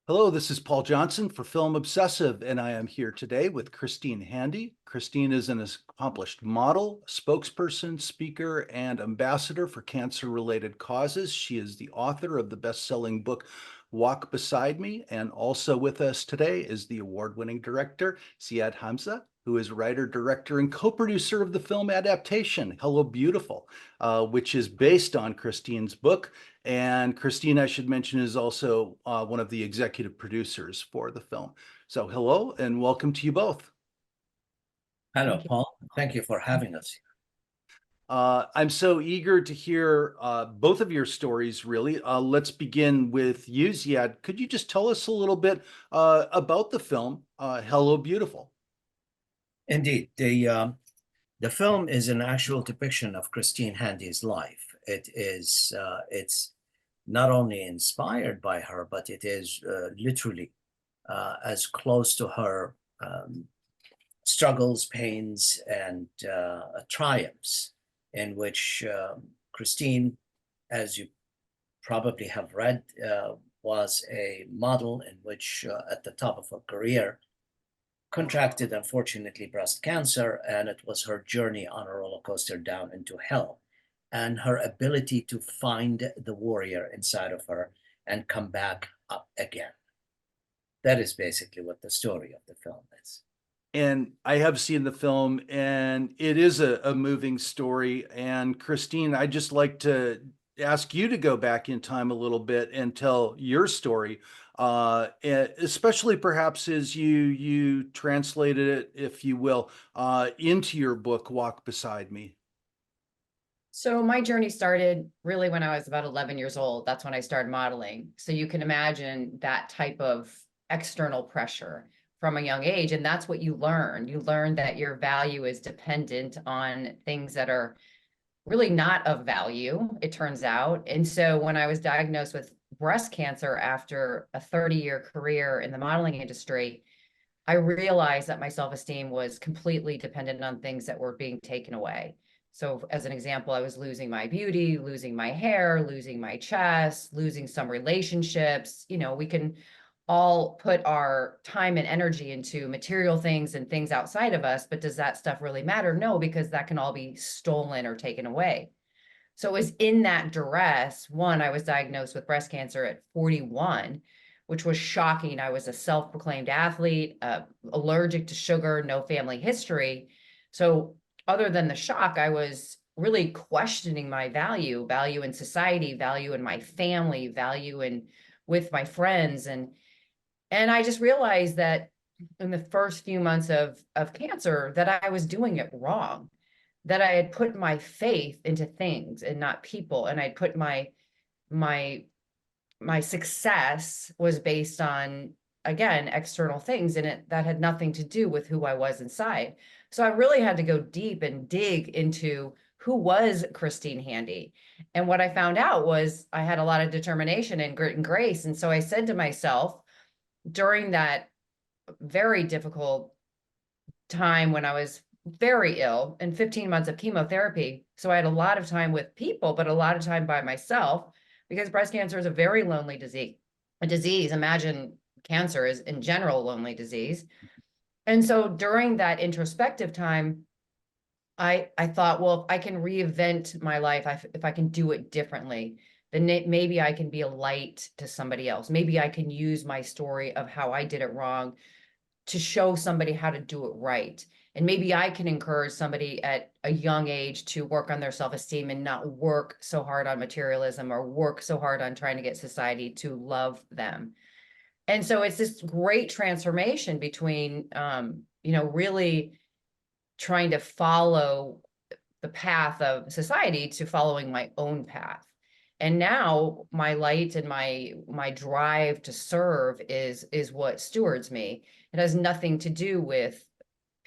Hello, this is Paul Johnson for Film Obsessive, and I am here today with Christine Handy. Christine is an accomplished model, spokesperson, speaker, and ambassador for cancer-related causes. She is the author of the best-selling book, Walk Beside Me, and also with us today is the award-winning director, Ziad Hamzeh, who is writer, director, and co-producer of the film adaptation, Hello Beautiful, which is based on Christine's book. And Christine, I should mention, is also one of the executive producers for the film. So hello and welcome to you both. Hello, Thank you. Paul. Thank you for having us. I'm so eager to hear both of your stories, really. Let's begin with you, Ziad. Could you just tell us a little bit about the film, Hello Beautiful? Indeed, the film is an actual depiction of Christine Handy's life. It's not only inspired by her, but it is literally as close to her struggles, pains, and triumphs, in which Christine, as you probably have read, was a model in which, at the top of her career, contracted, unfortunately, breast cancer, and it was her journey on a roller coaster down into hell, and her ability to find the warrior inside of her and come back up again. That is basically what the story of the film is. And I have seen the film, and it is a moving story. And Christine, I'd just like to ask you to go back in time a little bit and tell your story, especially perhaps as you translated it, if you will, into your book, Walk Beside Me. So my journey started really when I was about 11 years old. That's when I started modeling. So you can imagine that type of external pressure from a young age. And that's what you learn. You learn that your value is dependent on things that are really not of value, it turns out. And so when I was diagnosed with breast cancer after a 30-year career in the modeling industry, I realized that my self-esteem was completely dependent on things that were being taken away. So as an example, I was losing my beauty, losing my hair, losing my chest, losing some relationships. We can all put our time and energy into material things and things outside of us, but does that stuff really matter? No, because that can all be stolen or taken away. So it was in that duress. One, I was diagnosed with breast cancer at 41, which was shocking. I was a self-proclaimed athlete, allergic to sugar, no family history. So other than the shock, I was really questioning my value in society, value in my family, value in with my friends. And I just realized that in the first few months of cancer that I was doing it wrong, that I had put my faith into things and not people. And I'd put my my success was based on, again, external things, and that had nothing to do with who I was inside. So I really had to go deep and dig into who was Christine Handy. And what I found out was I had a lot of determination and grit and grace. And so I said to myself during that very difficult time when I was very ill and 15 months of chemotherapy. So I had a lot of time with people, but a lot of time by myself because breast cancer is a very lonely disease. Imagine cancer is in general a lonely disease. And so during that introspective time, I thought, well, if I can reinvent my life, if I can do it differently, then maybe I can be a light to somebody else. Maybe I can use my story of how I did it wrong to show somebody how to do it right. And maybe I can encourage somebody at a young age to work on their self-esteem and not work so hard on materialism or work so hard on trying to get society to love them. And so it's this great transformation between, really trying to follow the path of society to following my own path. And now my light and my drive to serve is what stewards me. It has nothing to do with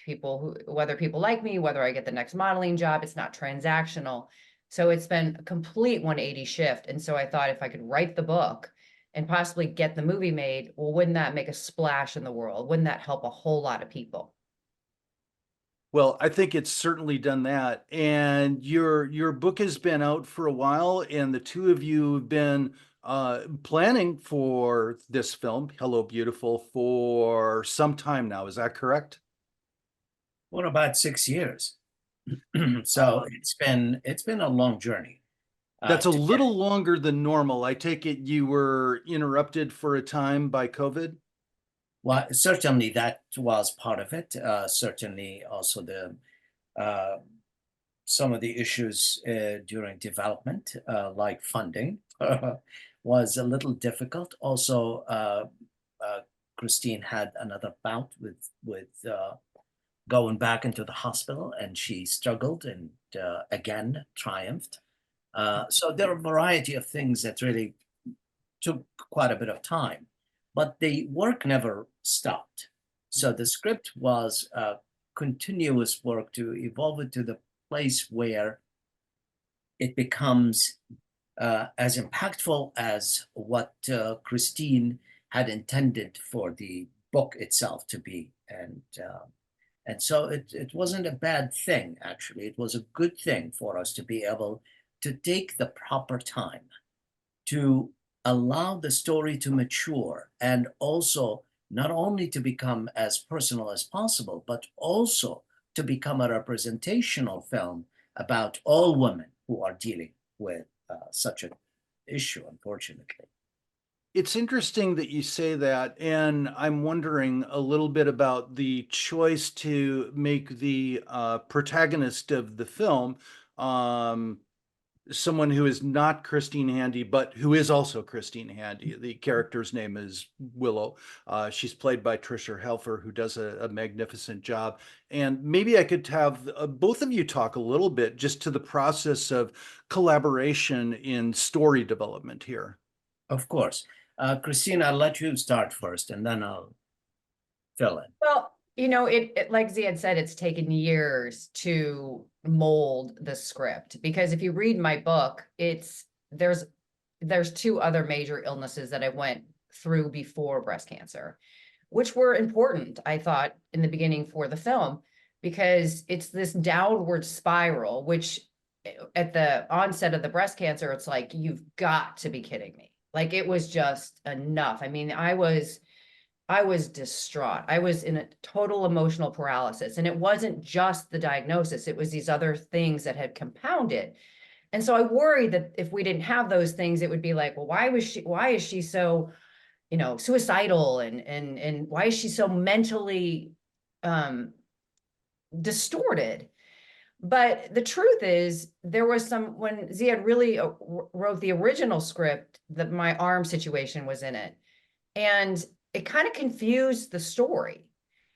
people whether people like me, whether I get the next modeling job. It's not transactional. So it's been a complete 180 shift. And so I thought if I could write the book and possibly get the movie made, well, wouldn't that make a splash in the world? Wouldn't that help a whole lot of people? Well, I think it's certainly done that. And your book has been out for a while, and the two of you have been planning for this film, Hello Beautiful, for some time now. Is that correct? Well, about 6 years. So it's been a long journey That's a to get. little longer than normal. I take it you were interrupted for a time by COVID? Well, certainly that was part of it. Certainly also the uh, some of the issues during development, like funding, was a little difficult. Also, uh, Christine had another bout with going back into the hospital, and she struggled and again triumphed. So there are a variety of things that really took quite a bit of time, but the work never stopped. So the script was continuous work to evolve it to the place where it becomes as impactful as what Christine had intended for the book itself to be. And so it wasn't a bad thing, actually. It was a good thing for us to be able to take the proper time to allow the story to mature, and also not only to become as personal as possible, but also to become a representational film about all women who are dealing with such an issue, unfortunately. It's interesting that you say that, and I'm wondering a little bit about the choice to make the protagonist of the film someone who is not Christine Handy, but who is also Christine Handy. The character's name is Willow. She's played by Trisha Helfer, who does a magnificent job. And maybe I could have both of you talk a little bit just to the process of collaboration in story development here. Of course. Christine, I'll let you start first, and then I'll fill in. Well, you know, it like Ziad said, it's taken years to mold the script, because if you read my book, there's two other major illnesses that I went through before breast cancer, which were important, I thought, in the beginning for the film, because it's this downward spiral, which at the onset of the breast cancer, it's like, you've got to be kidding me. Like, it was just enough. I mean, I was distraught. I was in a total emotional paralysis. And it wasn't just the diagnosis, it was these other things that had compounded. And so I worried that if we didn't have those things, it would be like, well, why is she so, you know, suicidal, and why is she so mentally um distorted? But the truth is, there was some, when Ziad really wrote the original script, that my arm situation was in it. And it kind of confused the story.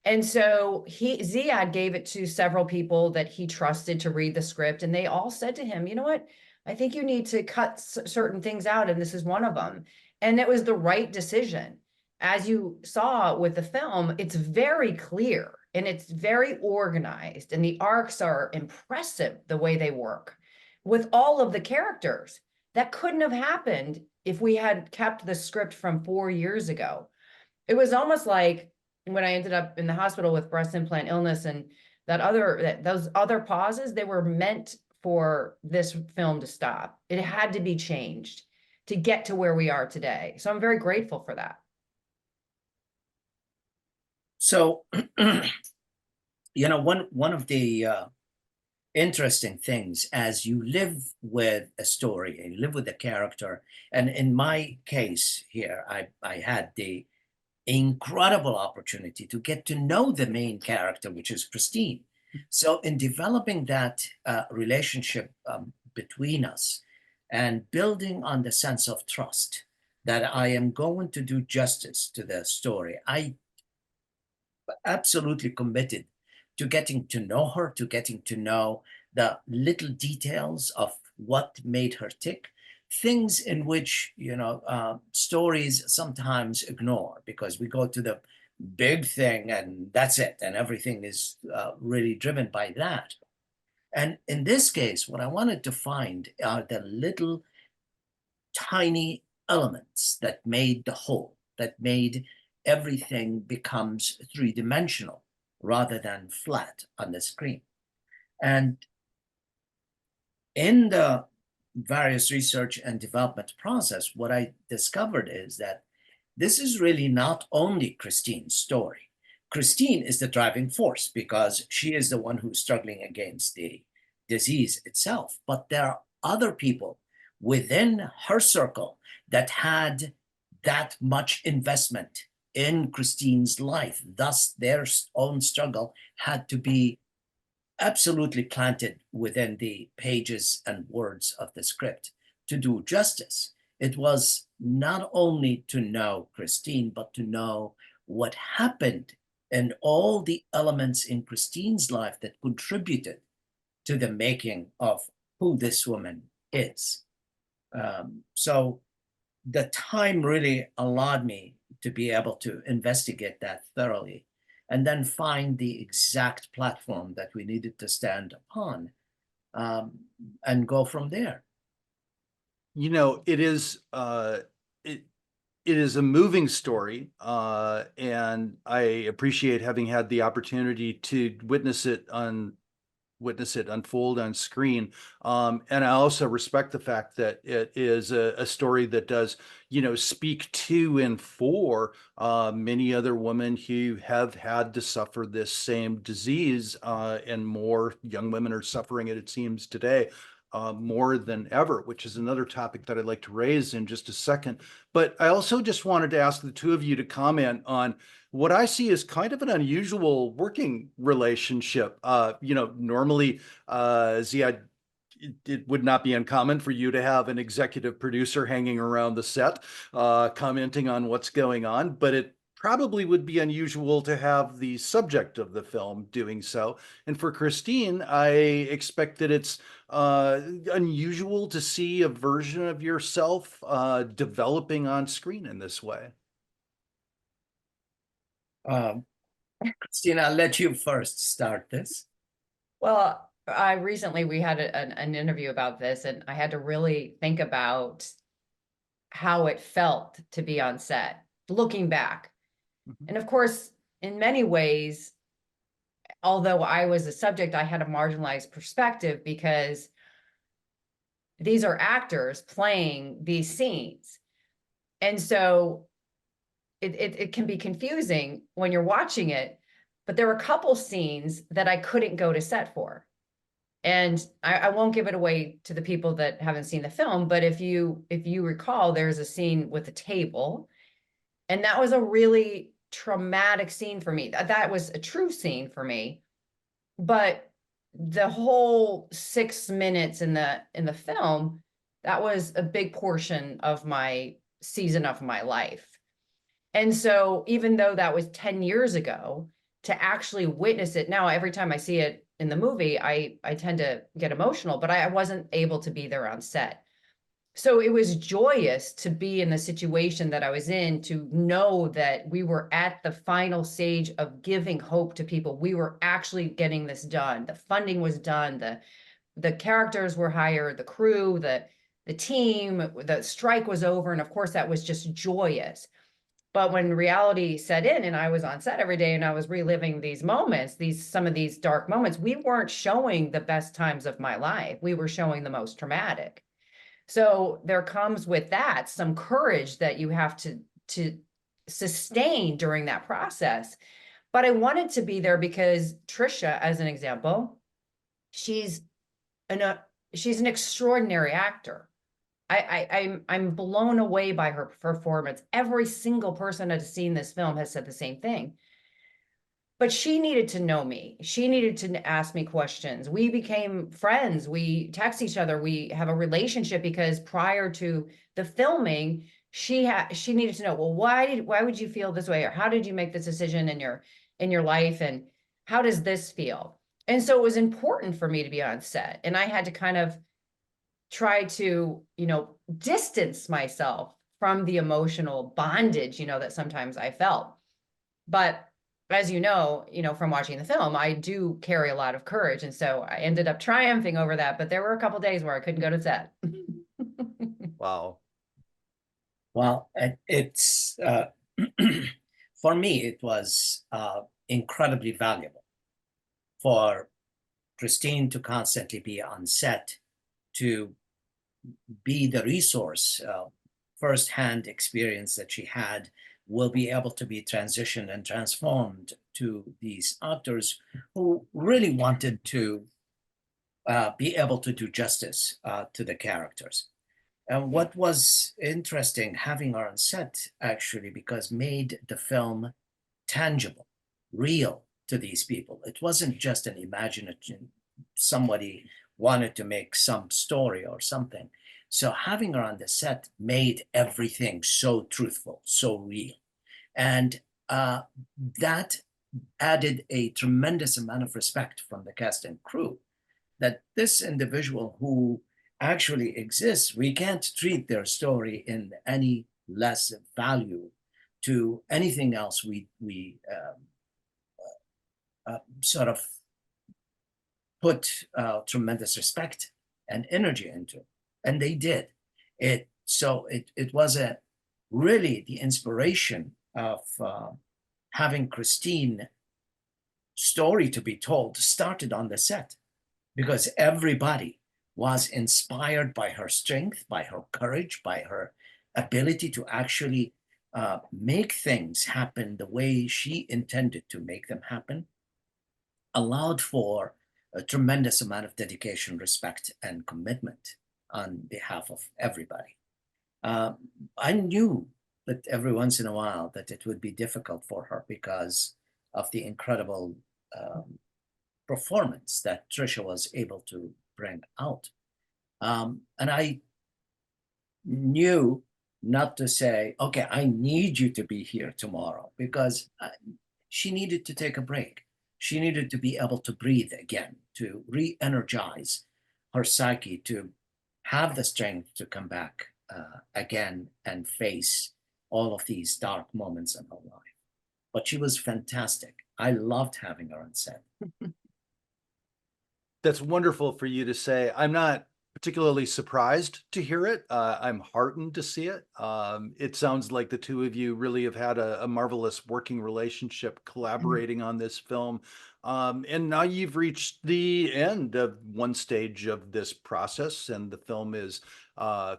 And so Ziad gave it to several people that he trusted to read the script, and they all said to him, you know what, I think you need to cut certain things out, and this is one of them. And it was the right decision. As you saw with the film, it's very clear and it's very organized, and the arcs are impressive the way they work with all of the characters. That couldn't have happened if we had kept the script from 4 years ago. It was almost like when I ended up in the hospital with breast implant illness, and those other pauses, they were meant for this film to stop. It had to be changed to get to where we are today. So I'm very grateful for that. So, one of the interesting things, as you live with a story and you live with a character, and in my case here, I had the incredible opportunity to get to know the main character, which is Christine. So in developing that relationship between us, and building on the sense of trust that I am going to do justice to the story, I absolutely committed to getting to know her, to getting to know the little details of what made her tick, things in which, stories sometimes ignore, because we go to the big thing and that's it, and everything is really driven by that. And in this case, what I wanted to find are the little tiny elements that made the whole, that made everything becomes three-dimensional rather than flat on the screen. And in the various research and development process, what I discovered is that this is really not only Christine's story. Christine is the driving force because she is the one who's struggling against the disease itself. But there are other people within her circle that had that much investment in Christine's life. Thus, their own struggle had to be absolutely planted within the pages and words of the script to do justice. It was not only to know Christine, but to know what happened and all the elements in Christine's life that contributed to the making of who this woman is. So the time really allowed me to be able to investigate that thoroughly and then find the exact platform that we needed to stand upon, and go from there. You know, it is it is a moving story, and I appreciate having had the opportunity to witness it unfold on screen. And I also respect the fact that it is a story that does, you know, speak to and for many other women who have had to suffer this same disease, and more young women are suffering it seems, today. More than ever, which is another topic that I'd like to raise in just a second. But I also just wanted to ask the two of you to comment on what I see as kind of an unusual working relationship. You know, normally, Ziad, it would not be uncommon for you to have an executive producer hanging around the set, commenting on what's going on, but it probably would be unusual to have the subject of the film doing so. And for Christine, I expect that it's unusual to see a version of yourself developing on screen in this way. Christina, I'll let you first start this. Well, we had an interview about this, and I had to really think about how it felt to be on set, looking back. And of course, in many ways, although I was a subject, I had a marginalized perspective because these are actors playing these scenes. And so it can be confusing when you're watching it, but there were a couple scenes that I couldn't go to set for. And I won't give it away to the people that haven't seen the film, but if you recall, there's a scene with a table, and that was a really traumatic scene for me. That was a true scene for me. But the whole 6 minutes in the film, that was a big portion of my season of my life. And so even though that was 10 years ago, to actually witness it now, every time I see it in the movie, I tend to get emotional, but I wasn't able to be there on set. So it was joyous to be in the situation that I was in, to know that we were at the final stage of giving hope to people. We were actually getting this done. The funding was done. The characters were hired, the crew, the team, the strike was over. And of course, that was just joyous. But when reality set in and I was on set every day and I was reliving these moments, some of these dark moments, we weren't showing the best times of my life. We were showing the most traumatic. So there comes with that some courage that you have to sustain during that process. But I wanted to be there because Trisha, as an example, she's an extraordinary actor. I'm blown away by her performance. Every single person that has seen this film has said the same thing. But she needed to know me. She needed to ask me questions. We became friends. We text each other. We have a relationship because prior to the filming, she needed to know, well, why would you feel this way? Or how did you make this decision in your life? And how does this feel? And so it was important for me to be on set. And I had to kind of try to, distance myself from the emotional bondage, that sometimes I felt. But as you know, from watching the film, I do carry a lot of courage. And so I ended up triumphing over that. But there were a couple days where I couldn't go to set. Wow. Well, it's for me, it was incredibly valuable for Christine to constantly be on set, to be the resource, firsthand experience that she had will be able to be transitioned and transformed to these actors who really wanted to be able to do justice to the characters. And what was interesting having her on set actually, because made the film tangible, real to these people. It wasn't just an imagination, somebody wanted to make some story or something. So having her on the set made everything so truthful, so real. And that added a tremendous amount of respect from the cast and crew that this individual who actually exists, we can't treat their story in any less value to anything else we sort of put tremendous respect and energy into, and they did it. So it was a really the inspiration of having Christine story to be told started on the set, because everybody was inspired by her strength, by her courage, by her ability to actually make things happen the way she intended to make them happen, allowed for a tremendous amount of dedication, respect, and commitment on behalf of everybody. I knew that every once in a while that it would be difficult for her because of the incredible performance that Trisha was able to bring out. And I knew not to say, okay, I need you to be here tomorrow, because she needed to take a break. She needed to be able to breathe again, to re-energize her psyche, to have the strength to come back again and face all of these dark moments in her life. But she was fantastic. I loved having her on set. That's wonderful for you to say. I'm not particularly surprised to hear it. I'm heartened to see it. It sounds like the two of you really have had a marvelous working relationship collaborating on this film. And now you've reached the end of one stage of this process, and the film is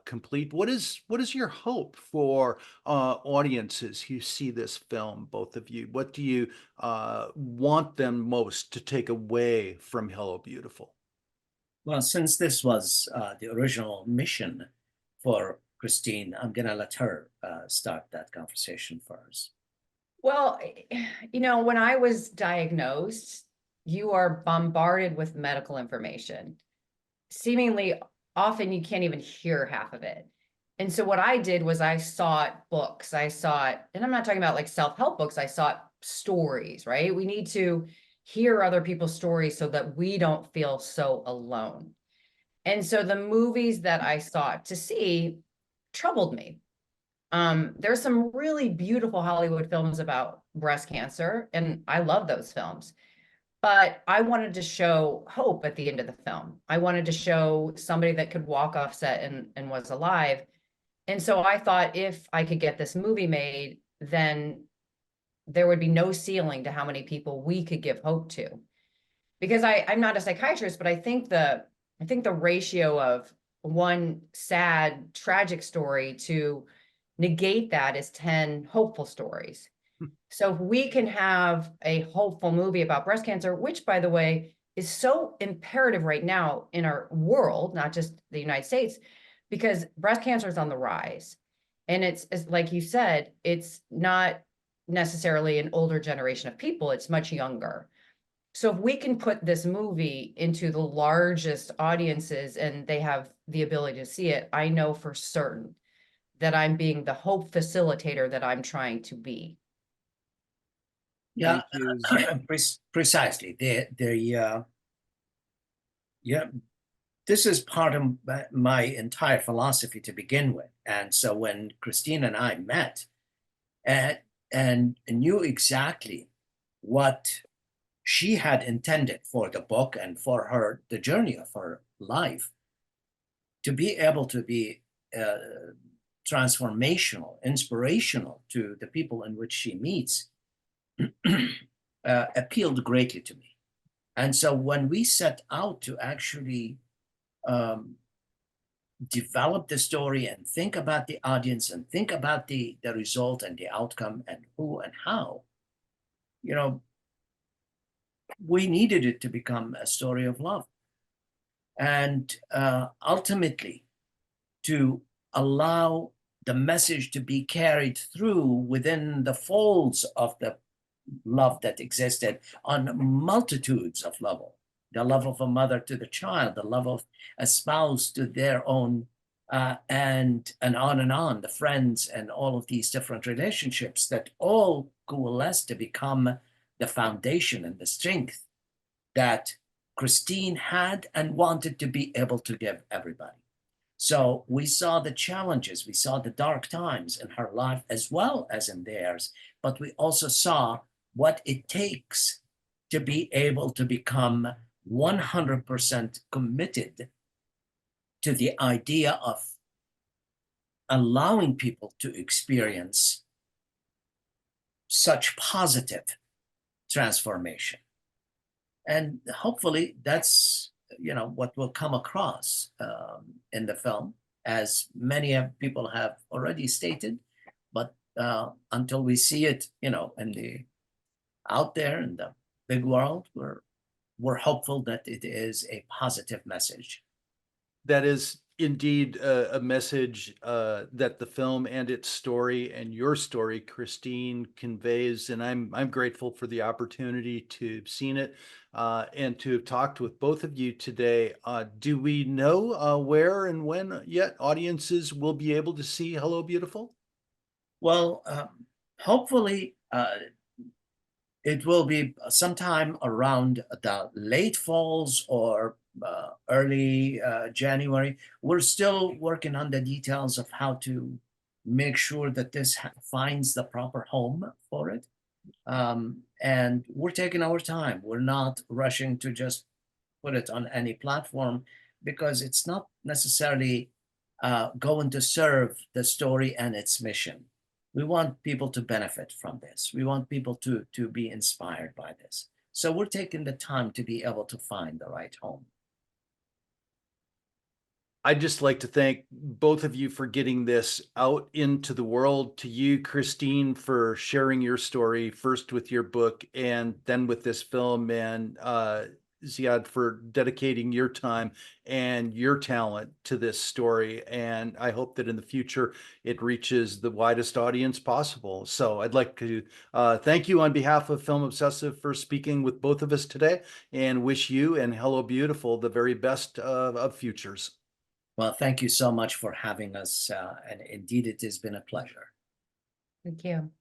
complete. What is your hope for audiences who see this film, both of you? What do you want them most to take away from Hello Beautiful? Well, since this was the original mission for Christine, I'm going to let her start that conversation first. Well, when I was diagnosed, you are bombarded with medical information. Seemingly often you can't even hear half of it. And so what I did was I sought books. I sought, and I'm not talking about like self-help books, I sought stories, right? We need to hear other people's stories so that we don't feel so alone. And so the movies that I sought to see troubled me. There's some really beautiful Hollywood films about breast cancer, and I love those films. But I wanted to show hope at the end of the film. I wanted to show somebody that could walk off set and was alive. And so I thought if I could get this movie made, then there would be no ceiling to how many people we could give hope to. Because I'm not a psychiatrist, but I think the ratio of one sad, tragic story to negate that is 10 hopeful stories. So if we can have a hopeful movie about breast cancer, which, by the way, is so imperative right now in our world, not just the United States, because breast cancer is on the rise. And it's like you said, it's not necessarily an older generation of people, it's much younger. So if we can put this movie into the largest audiences and they have the ability to see it, I know for certain that I'm being the hope facilitator that I'm trying to be. Yeah, Thank you. precisely. Yeah, this is part of my entire philosophy to begin with. And so when Christine and I met and knew exactly what she had intended for the book and for her, the journey of her life, to be able to be transformational, inspirational to the people in which she meets, appealed greatly to me. And so when we set out to actually develop the story and think about the audience and think about the result and the outcome and who and how, you know, we needed it to become a story of love. And ultimately, to allow the message to be carried through within the folds of the love that existed on multitudes of levels. The love of a mother to the child, the love of a spouse to their own, and on, the friends and all of these different relationships that all coalesce to become the foundation and the strength that Christine had and wanted to be able to give everybody. So we saw the challenges, we saw the dark times in her life as well as in theirs, but we also saw what it takes to be able to become 100% committed to the idea of allowing people to experience such positive transformation. And hopefully that's, you know, what will come across in the film, as many people have already stated. But until we see it, you know, in the out there in the big world, we're hopeful that it is a positive message. That is indeed a message that the film and its story and your story, Christine, conveys, and I'm grateful for the opportunity to have seen it and to have talked with both of you today. Do we know where and when yet audiences will be able to see Hello Beautiful? Well, hopefully it will be sometime around the late falls or early January. We're still working on the details of how to make sure that this finds the proper home for it. And we're taking our time. We're not rushing to just put it on any platform, because it's not necessarily going to serve the story and its mission. We want people to benefit from this. We want people to be inspired by this. So we're taking the time to be able to find the right home. I'd just like to thank both of you for getting this out into the world. To you, Christine, for sharing your story first with your book and then with this film, and Ziad, for dedicating your time and your talent to this story. And I hope that in the future it reaches the widest audience possible. So I'd like to thank you on behalf of Film Obsessive for speaking with both of us today, and wish you and Hello Beautiful the very best of futures. Well, thank you so much for having us. And indeed, it has been a pleasure. Thank you.